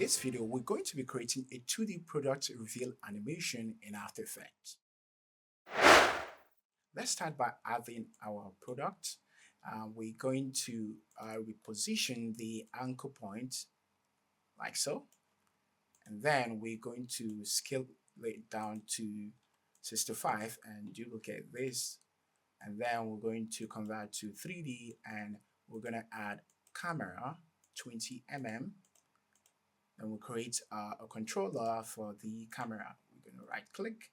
this video, we're going to be creating a 2D product reveal animation in After Effects. Let's start by adding our product. We're going to reposition the anchor point like so. And then we're going to scale it down to 65 and duplicate this. And then we're going to convert to 3D and we're going to add camera 20 mm. And we'll create a controller for the camera. We're going to right click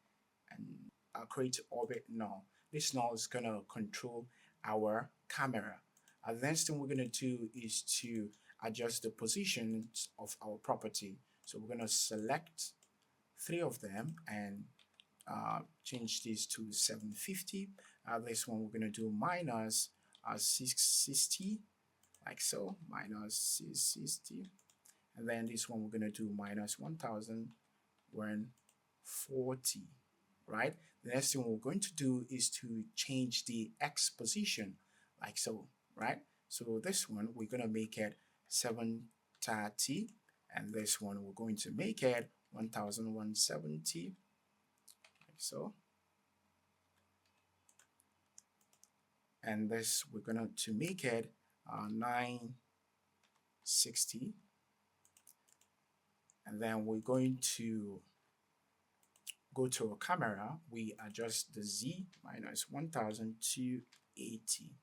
and create orbit null. This null is going to control our camera. The next thing we're going to do is to adjust the positions of our property. So we're going to select 3 of them and change this to 750. This one we're going to do minus 660, like so, minus 660. And then this one we're going to do minus 1040, right? The next thing we're going to do is to change the X position, like so, right? So this one we're going to make it 730, and this one we're going to make it 1170, like so. And this we're going to make it 960. And then we're going to go to our camera. We adjust the Z minus 1280.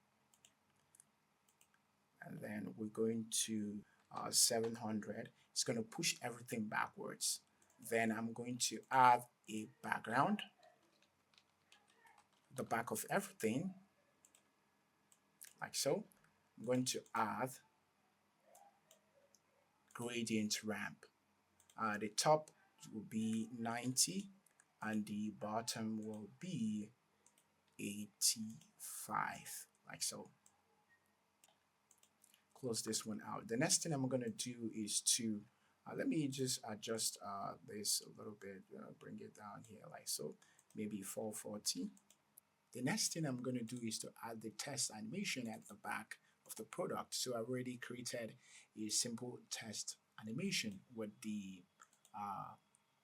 And then we're going to 700. It's going to push everything backwards. Then I'm going to add a background, the back of everything, like so. I'm going to add gradient ramp. The top will be 90 and the bottom will be 85, like so. Close this one out. The next thing I'm going to do is to let me just adjust this a little bit, bring it down here like so, maybe 440. The next thing I'm going to do is to add the test animation at the back of the product. So I already created a simple test animation with the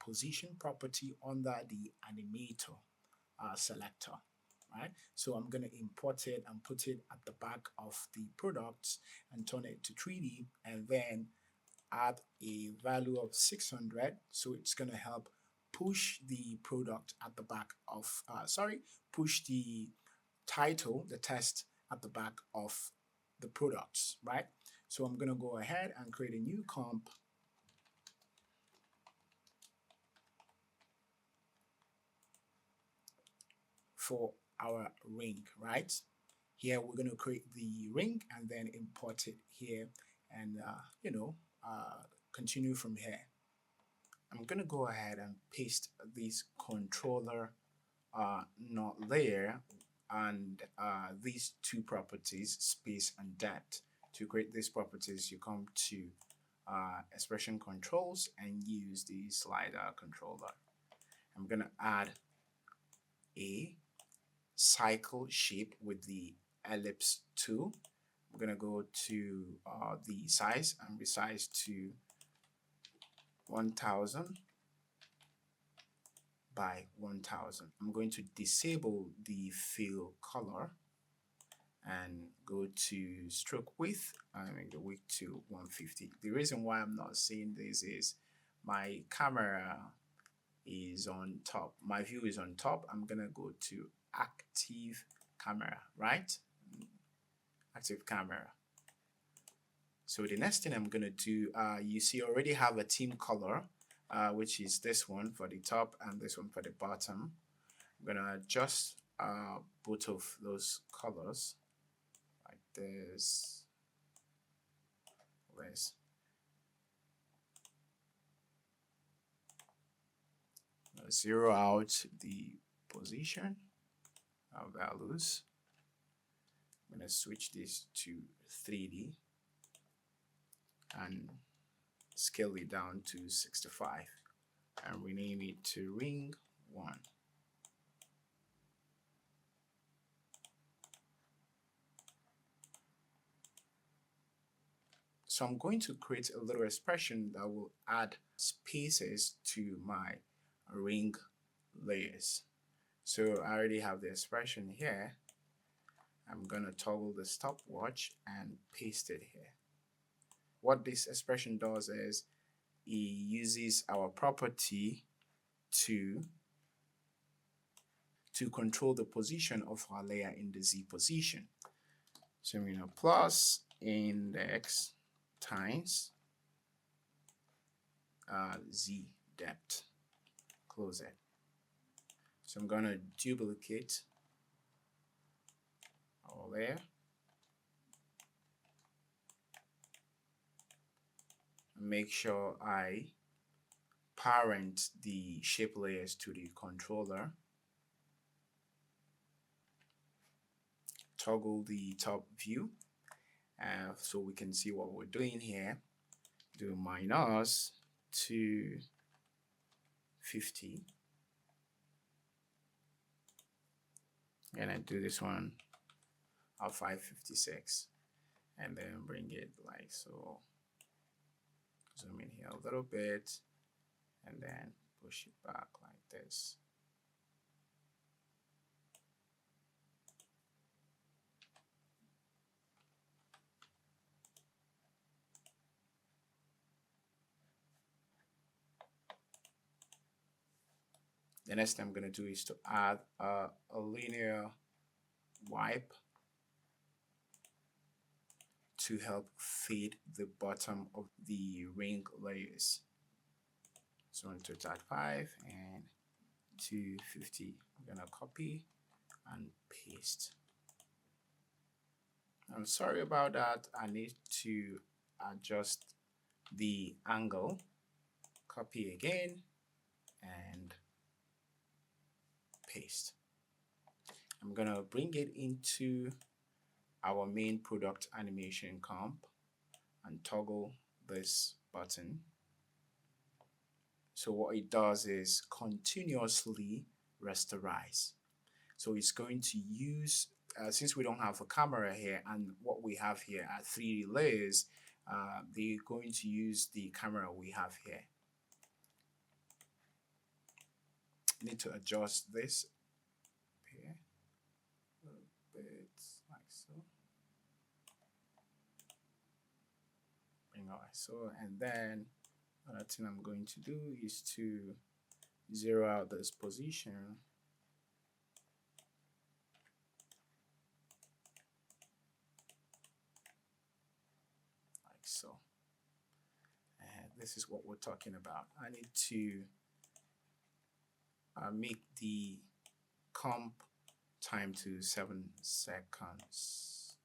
position property under the animator selector, right? So I'm going to import it and put it at the back of the product and turn it to 3D, and then add a value of 600. So it's going to help push the product at the back of push the title, the test, at the back of the products, right? So I'm going to go ahead and create a new comp for our ring, right? Here we're going to create the ring and then import it here and continue from here. I'm going to go ahead and paste this controller not layer and these two properties, space and depth. To create these properties, you come to expression controls and use the slider controller. I'm going to add a cycle shape with the ellipse tool. I'm going to go to the size and resize to 1000 by 1000. I'm going to disable the fill color and go to stroke width and make the width to 150. The reason why I'm not seeing this is my camera is on top. My view is on top. I'm gonna go to active camera, right? Active camera. So the next thing I'm gonna do, you see I already have a theme color, which is this one for the top and this one for the bottom. I'm gonna adjust both of those colors like this. Let's zero out the position values. I'm going to switch this to 3D and scale it down to 65 and rename it to ring 1. So I'm going to create a little expression that will add spaces to my ring layers. So I already have the expression here. I'm going to toggle the stopwatch and paste it here. What this expression does is it uses our property to control the position of our layer in the Z position. So I'm going to plus index times Z depth, close it. So I'm going to duplicate our layer and make sure I parent the shape layers to the controller. Toggle the top view so we can see what we're doing here. Do minus 250 and I do this one at 556 and then bring it like so. Zoom in here a little bit and then push it back like this. The next thing I'm going to do is to add a linear wipe to help fade the bottom of the ring layers. So I'm going to add 5 and 250. I'm going to copy and paste. I'm sorry about that. I need to adjust the angle. Copy again and paste. I'm going to bring it into our main product animation comp and toggle this button. So what it does is continuously rasterize. So it's going to use, since we don't have a camera here and what we have here are 3D layers, they're going to use the camera we have here. Need to adjust this here a little bit like so. Bring our ISO, and then another thing I'm going to do is to zero out this position like so. And this is what we're talking about. I need to make the comp time to 7 seconds.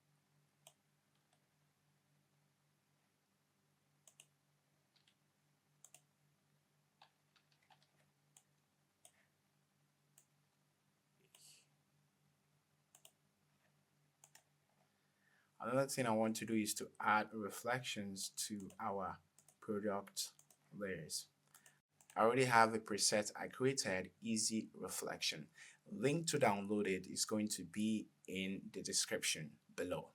Another thing I want to do is to add reflections to our product layers. I already have a preset I created, Easy Reflection. Link to download it is going to be in the description below.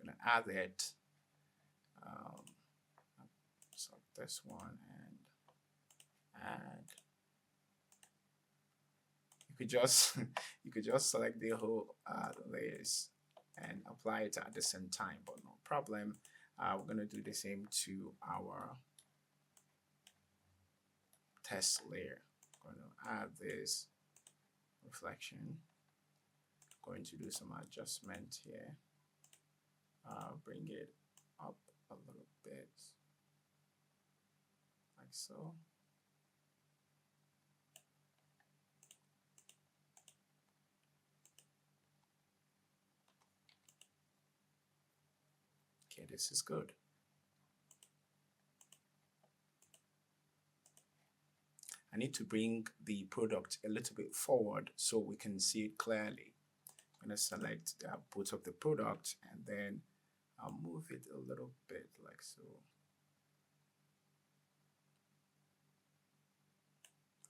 I'm going to add it. Select this one and add. You could just select the whole layers and apply it at the same time, but no problem. We're going to do the same to our test layer. I'm going to add this reflection. I'm going to do some adjustment here. Bring it up a little bit like so. Okay, this is good. I need to bring the product a little bit forward so we can see it clearly. I'm going to select both of the product and then I'll move it a little bit like so.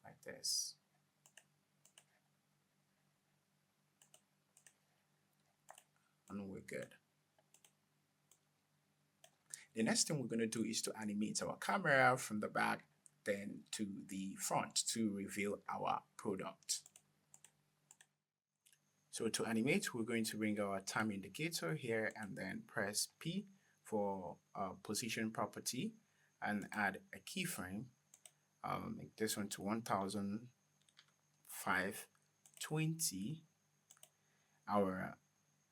Like this. And we're good. The next thing we're going to do is to animate our camera from the back then to the front to reveal our product. So to animate, we're going to bring our time indicator here and then press P for position property and add a keyframe. Make this one to 1520. Our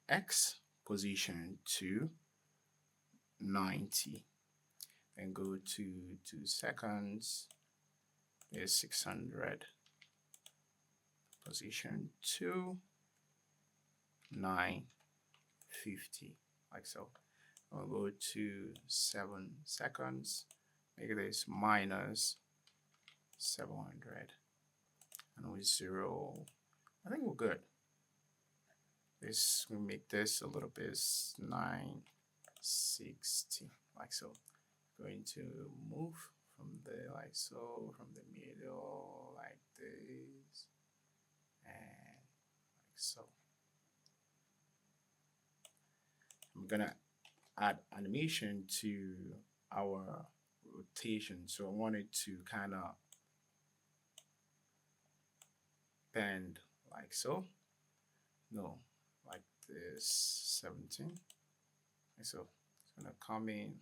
X position to 90. And go to 2 seconds. There's 600. Position to 950, like so. I'll go to 7 seconds. Make this minus 700. And with 0, I think we're good. This will make this a little bit 960, like so. Going to move from the like so, from the middle like this, and like so. I'm gonna add animation to our rotation, so I want it to kind of bend like so. No, like this 17. And so it's gonna come in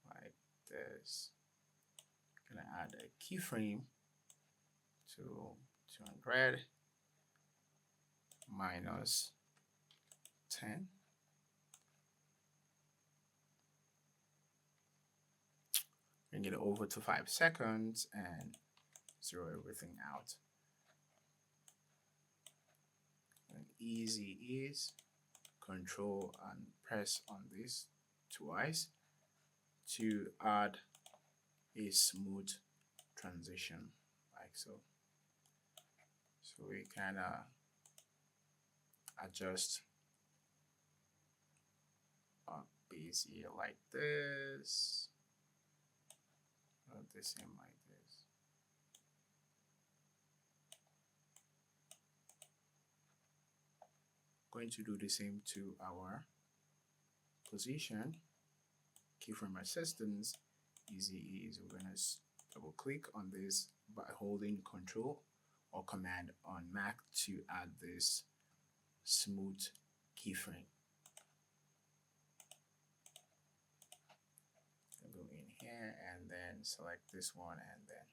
like this. Gonna add a keyframe to 200 minus 10. Bring it over to 5 seconds and zero everything out. And easy is control and press on this twice to add a smooth transition like so. So we kind of adjust our base here like this, not the same like this. Going to do the same to our position. Keyframe assistance, easy is we're gonna double click on this by holding Control or Command on Mac to add this smooth keyframe. I'll go in here and then select this one and then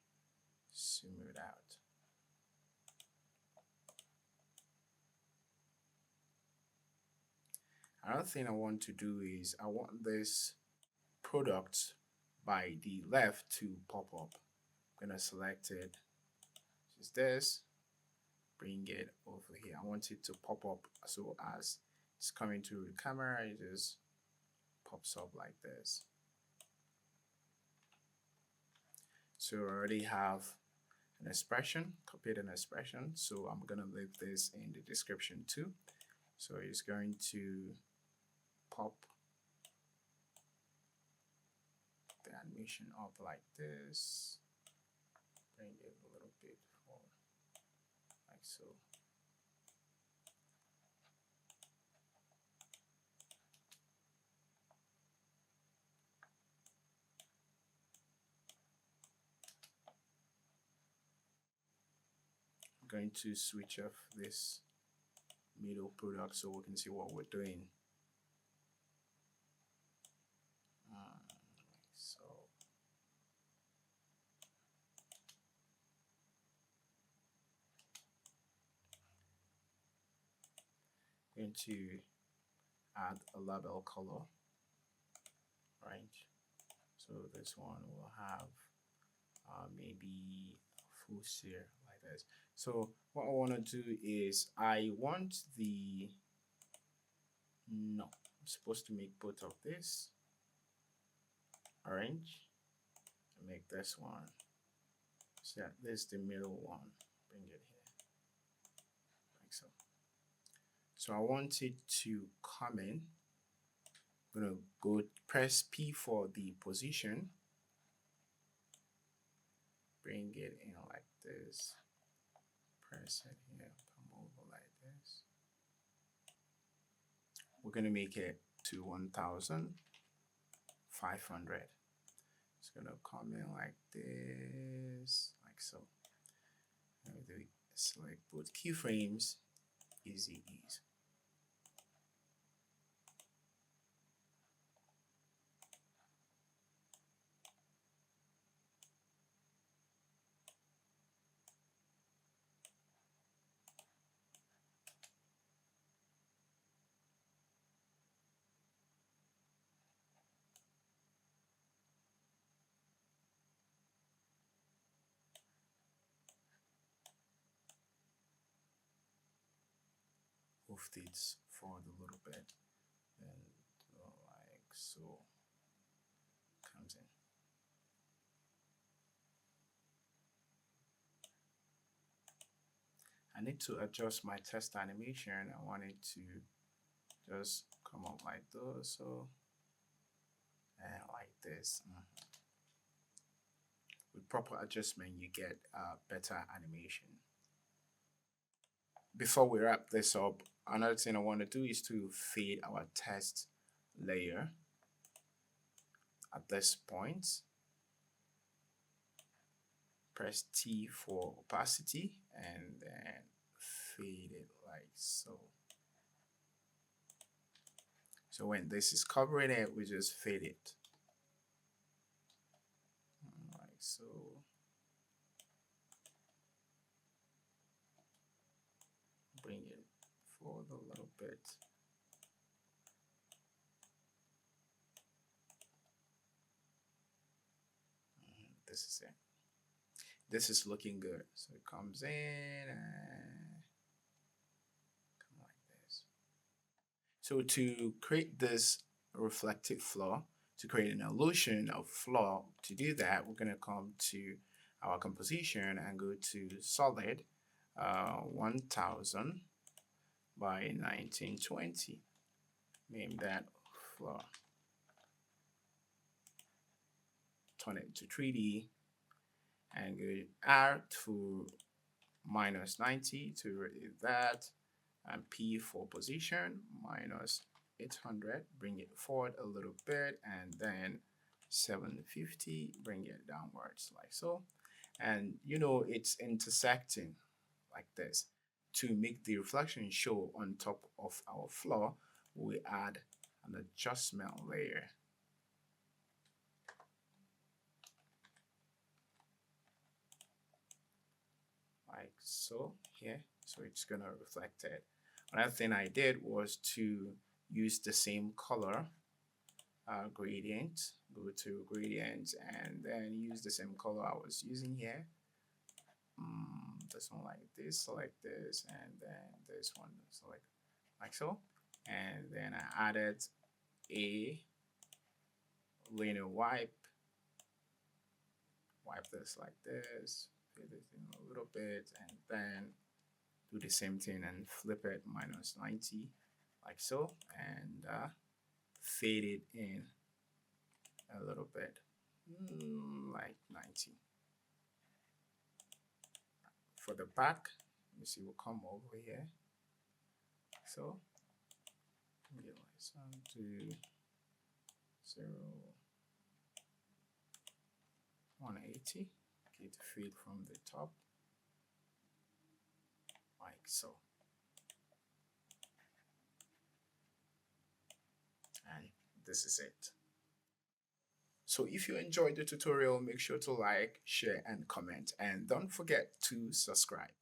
smooth out. Another thing I want to do is I want this product by the left to pop up. I'm gonna select it, just this, bring it over here. I want it to pop up so as it's coming to the camera, it just pops up like this. So I already have an expression, copied an expression, so I'm gonna leave this in the description too. So it's going to pop the animation up like this, bring it a little bit forward like so. I'm going to switch off this middle product so we can see what we're doing. So going to add a label color, right? So this one will have maybe full share like this. So what I want to do is I want the, no, I'm supposed to make both of this orange and make this one. So yeah, this is the middle one. Bring it here like so. So I want it to come in. I'm gonna go press P for the position. Bring it in like this. Press it here. Come over like this. We're gonna make it to 1500. 500. It's gonna come in like this, like so. And we select both keyframes, easy ease. Move this forward a little bit, and like so comes in. I need to adjust my test animation. I want it to just come up like this, so and like this. With proper adjustment, you get better animation. Before we wrap this up, another thing I want to do is to fade our test layer at this point. Press T for opacity and then fade it like so. So when this is covering it, we just fade it like so. Bring it forward a little bit. This is it. This is looking good. So it comes in and come like this. So to create this reflective floor, to create an illusion of floor, to do that, we're gonna come to our composition and go to solid 1000 by 1920. Name that floor. Turn it to 3D and go R to minus 90 to read that, and P for position minus 800, bring it forward a little bit, and then 750, bring it downwards like so. And you know it's intersecting like this. To make the reflection show on top of our floor, we add an adjustment layer. Like so here, so it's gonna reflect it. Another thing I did was to use the same color gradient, go to gradient, and then use the same color I was using here. This one like this, select this, and then this one select like so, and then I added a linear wipe this like this, fit it in a little bit, and then do the same thing and flip it minus 90 like so, and fade it in a little bit, like 90. For the back, you see, we'll come over here. So, some to 0, 180. Okay, to fade from the top, like so. And this is it. So if you enjoyed the tutorial, make sure to like, share, and comment. And don't forget to subscribe.